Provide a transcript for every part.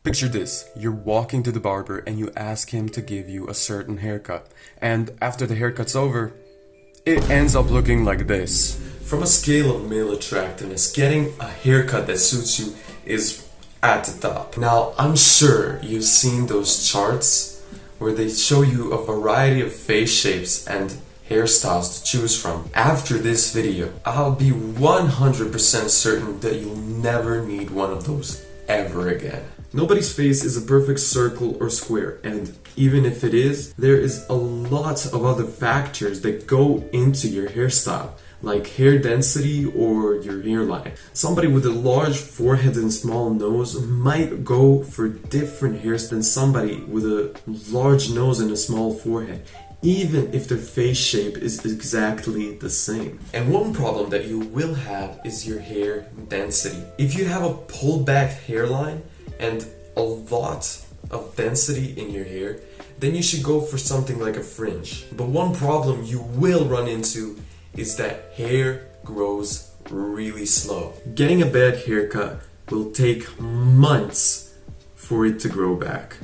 Picture this, you're walking to the barber and you ask him to give you a certain haircut. And after the haircut's over, it ends up looking like this. From a scale of male attractiveness, getting a haircut that suits you is at the top. Now, I'm sure you've seen those charts where they show you a variety of face shapes and hairstyles to choose from. After this video, I'll be 100% certain that you'll never need one of those ever again. Nobody's face is a perfect circle or square, and even if it is, there is a lot of other factors that go into your hairstyle, like hair density or your hairline. Somebody with a large forehead and small nose might go for different hairs than somebody with a large nose and a small forehead, even if their face shape is exactly the same. And one problem that you will have is your hair density. If you have a pulled back hairline and a lot of density in your hair, then you should go for something like a fringe. But one problem you will run into is that hair grows really slow. Getting a bad haircut will take months for it to grow back.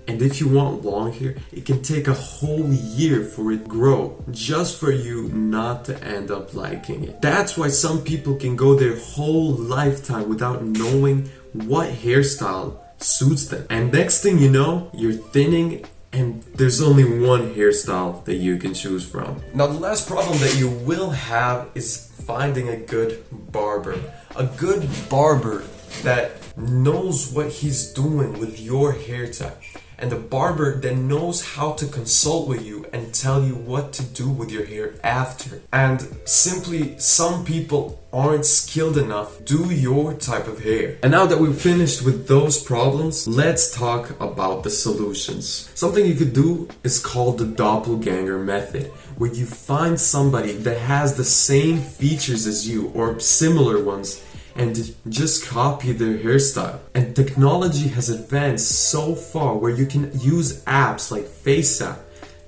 And if you want long hair, it can take a whole year for it to grow, just for you not to end up liking it. That's why some people can go their whole lifetime without knowing what hairstyle suits them. And next thing you know, you're thinning and there's only one hairstyle that you can choose from. Now, the last problem that you will have is finding a good barber. A good barber that knows what he's doing with your hair type. And a barber that knows how to consult with you and tell you what to do with your hair after. And simply, some people aren't skilled enough to do your type of hair. And now that we've finished with those problems, let's talk about the solutions. Something you could do is called the doppelganger method, where you find somebody that has the same features as you or similar ones and just copy their hairstyle. And technology has advanced so far where you can use apps like FaceApp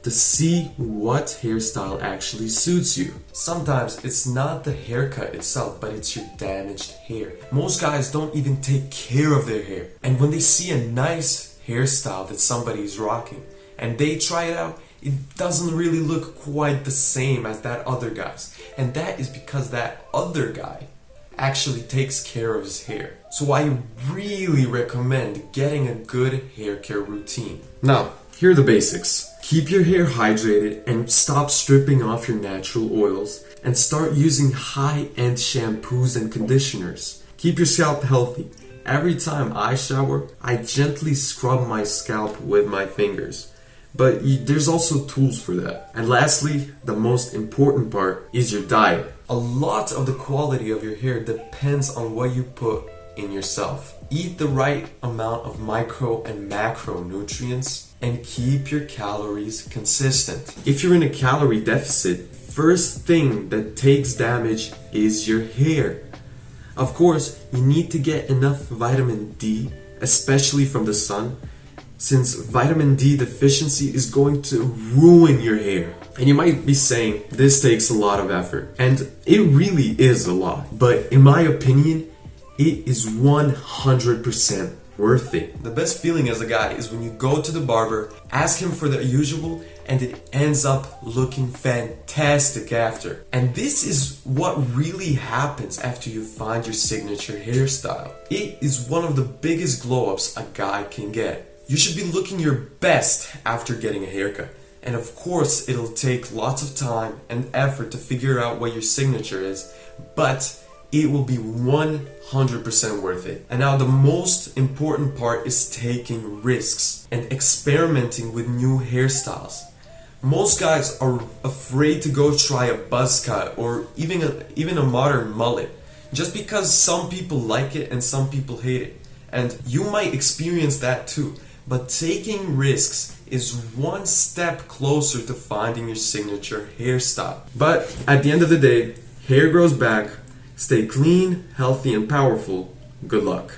to see what hairstyle actually suits you. Sometimes it's not the haircut itself, but it's your damaged hair. Most guys don't even take care of their hair. And when they see a nice hairstyle that somebody is rocking and they try it out, it doesn't really look quite the same as that other guy's. And that is because that other guy actually takes care of his hair. So I really recommend getting a good hair care routine. Now, here are the basics. Keep your hair hydrated and stop stripping off your natural oils, and start using high-end shampoos and conditioners. Keep your scalp healthy. Every time I shower, I gently scrub my scalp with my fingers. But there's also tools for that. And lastly, the most important part is your diet. A lot of the quality of your hair depends on what you put in yourself. Eat the right amount of micro and macro nutrients and keep your calories consistent. If you're in a calorie deficit, first thing that takes damage is your hair. Of course, you need to get enough vitamin D, especially from the sun, since vitamin D deficiency is going to ruin your hair. And you might be saying, this takes a lot of effort. And it really is a lot. But in my opinion, it is 100% worth it. The best feeling as a guy is when you go to the barber, ask him for the usual, and it ends up looking fantastic after. And this is what really happens after you find your signature hairstyle. It is one of the biggest glow-ups a guy can get. You should be looking your best after getting a haircut. And of course, it'll take lots of time and effort to figure out what your signature is, but it will be 100% worth it. And now the most important part is taking risks and experimenting with new hairstyles. Most guys are afraid to go try a buzz cut or even a modern mullet, just because some people like it and some people hate it. And you might experience that too. But taking risks is one step closer to finding your signature hairstyle. But at the end of the day, hair grows back. Stay clean, healthy, and powerful. Good luck.